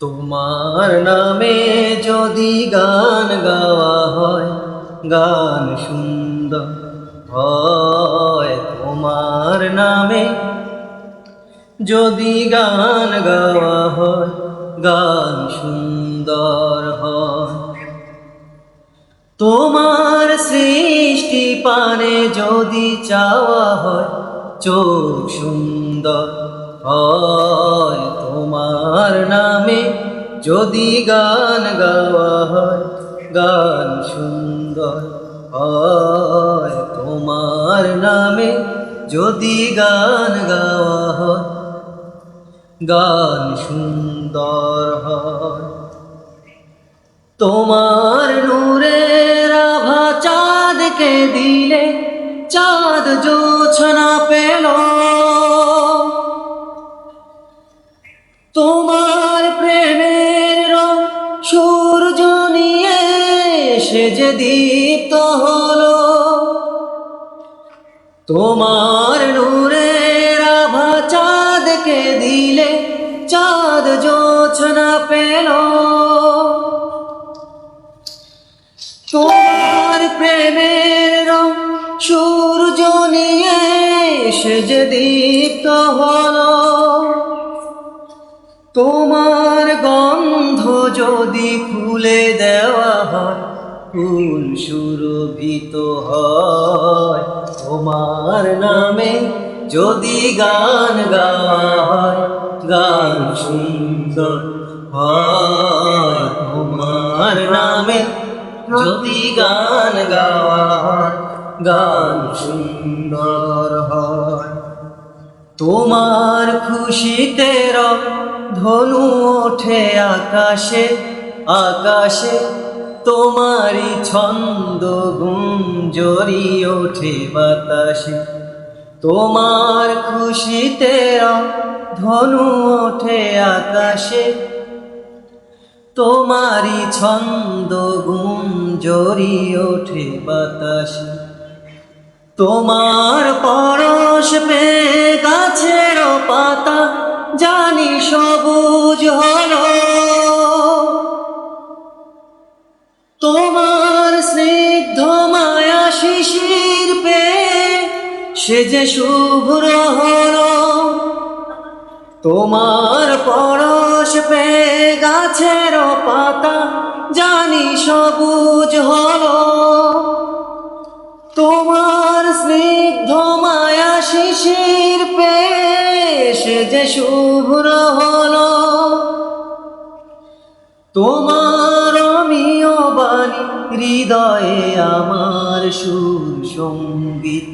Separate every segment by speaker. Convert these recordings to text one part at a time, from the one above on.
Speaker 1: তোমার নামে যদি গান গাওয়া হয়, গান সুন্দর হয়। তোমার নামে যদি গান গাওয়া হয়, গান সুন্দর হয়। তোমার সৃষ্টি পানে যদি চাওয়া হয়, চোখ সুন্দর হয়। তোমার নামে যদি গান গাওয়া হয়, গান সুন্দর হয়। তোমার নামে যদি গান গাওয়া হয়, গান সুন্দর হয়। তোমার নূরের আভা চাঁদকে দিলে, চাঁদ জোছনা পেল। তোমার প্রেমের রং সূর্য নিয়ে সে যে দীপ্ত হলো। তোমার নূরের আভা চাঁদকে দিলে, চাঁদ জোছনা পেল। তোমার প্রেমের রং সূর্য নিয়ে সে যে দীপ্ত হলো। তোমার গন্ধ যদি ফুলে দেওয়া হয়, ফুল সুরভিত হয়। তোমার নামে যদি গান গাওয়া হয়, গান সুন্দর হয়। তোমার নামে যদি গান গাওয়া হয়, গান সুন্দর হয়। তোমার খুশিতে রং ধনু ওঠে আকাশে, আকাশে তোমারই ছন্দ গুঞ্জরি ওঠে বাতাসে। তোমার খুশিতে রং ধনু ওঠে আকাশে, তোমারই ছন্দ গুঞ্জরি ওঠে বাতাসে। তোমার পরশ পেয়ে গাছের পাতা জানি সবুজ হলো। তোমার স্নিগ্ধ মায়া শিশির পেয়ে সে যে শুভ্র হলো। তোমার পরশ পেয়ে গাছের পাতা জানি সবুজ হলো। তোমার স্নিগ্ধ মায়া শিশির পেয়ে সে যে শুভ্র হলো। তোমার অমিয় বাণী হৃদয়ে আমার সুর সঙ্গীত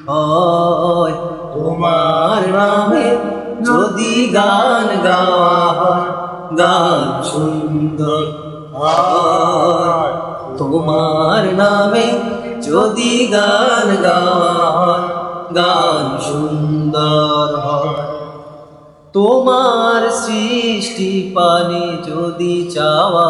Speaker 1: হয়। তোমার নামে যদি গান গাওয়া হয়, গান সুন্দর হয়। তোমার নামে যদি গান গাওয়া হয়, গান সুন্দর হয়। তোমার সৃষ্টি পানে যদি চাওয়া